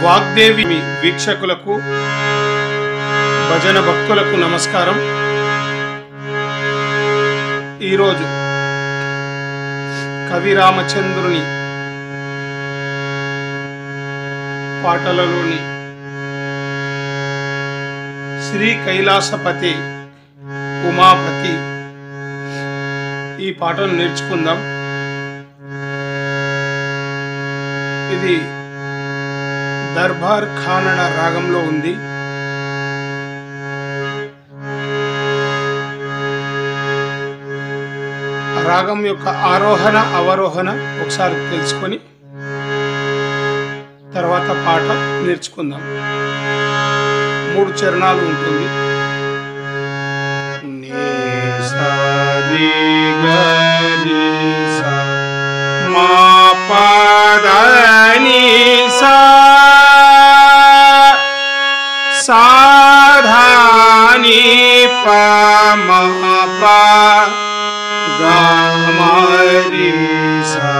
వాగ్దేవి వీక్షకులకు భజన భక్తులకు నమస్కారం. ఈరోజు కవి రామచంద్రుని పాటలలోని శ్రీ కైలాసపతి ఉమాపతి ఈ పాటను నేర్చుకుందాం. ఇది దర్బార్ ఖానడ రాగంలో ఉంది. రాగం యొక్క ఆరోహణ అవరోహణ ఒకసారి తెలుసుకొని తర్వాత పాట నేర్చుకుందాం. 3 చరణాలు ఉంటుంది. మా పదని సాధాని పమప గమరి సా.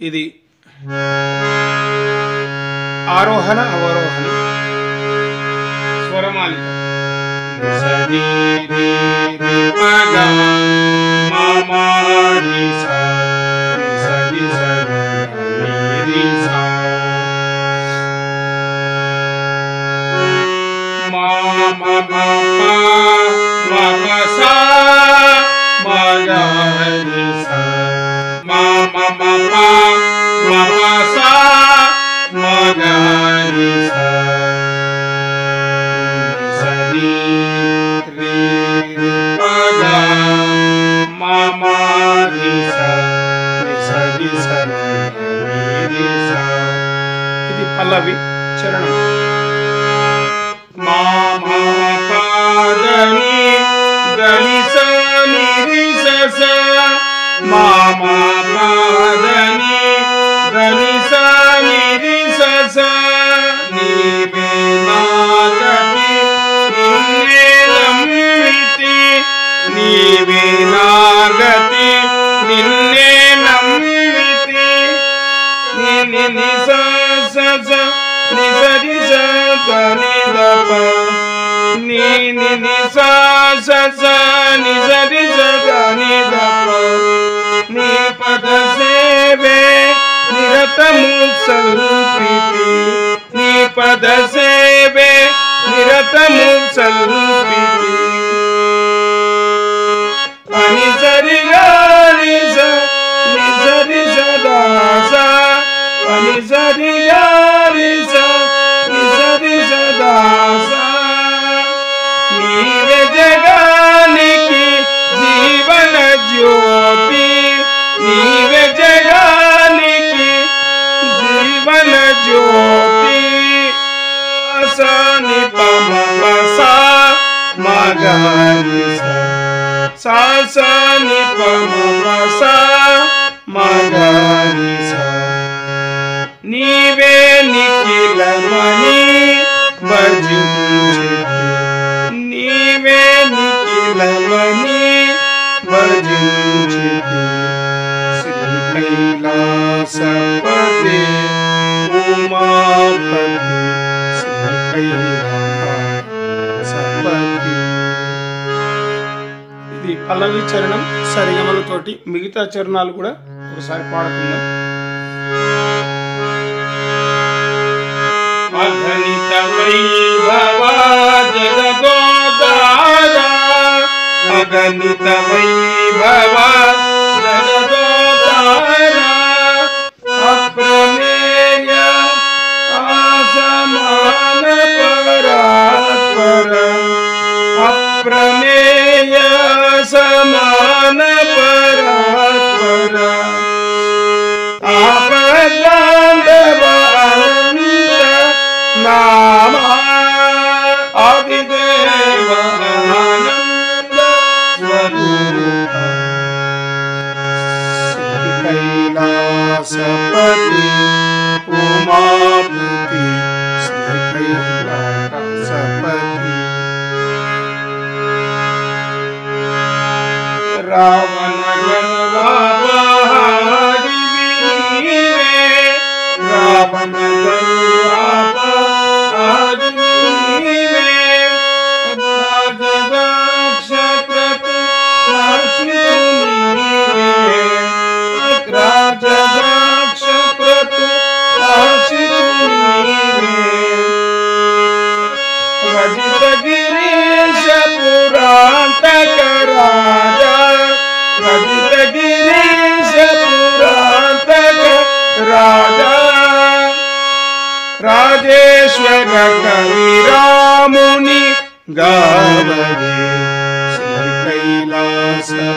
ఇది ఆరోహణ అవరోహణ స్వరమాలిక. సని రి రి పగ మమరి సా సని సని రి సా మా మమ ప మమ సా మగరి సా మా మమ ప మమ సా మగరి సా సని రి రి పగ మమ రి సా సని సని రి సా. ఇది పల్లవి చరణం. మామా పాదని గని సని రి స మామా పాదని గని సని రి స నీవే నాగతి నిన్నే నమ్మితి నీవే నాగతి నిన్నే నమ్మితి ని ని స స స ని స రి స ద ని ద ప ని ని ని స స స ని స రి స ద ని ద ప ని పద సేవే నిరతము సల్పితి ని పద సేవే నిరతము సల్పితి అని సరి గారి స ని సరి స ద స అని సరి గారి స ని సరి స ద స. నీవే జగానికి జీవన జ్యోతి నీవే జగానికి జీవన జ్యోతి అసని పమ సా మగరి సా సని పమ సా మగరి సా. నీవే నిఖిలమణి భజించితి నీవే నిఖిలమణి భజించితి శ్రీ కైలాసపతి ఉమాపతి శ్రీ కైలాసపతి. ఇది పల్లవి చరణం సరిగమలతోటి. మిగతా చరణాలు కూడా ఒకసారి పాడుకుందాం. అగణిత వైభవ జగదోదార అగణిత వైభవ జగదోదార అప్రమేయ అసమాన పరాత్పర అప్రమేయ సమాన పరాత్పర నామ ఆదిదేవ ఆనంద స్వరూప శ్రీ కైలాసపతి ఉమాపతి శ్రీ కైలాసపతి. రావణ గణవాపహారి ईश्वर कविरामुनि गावरे श्री कैलासपति।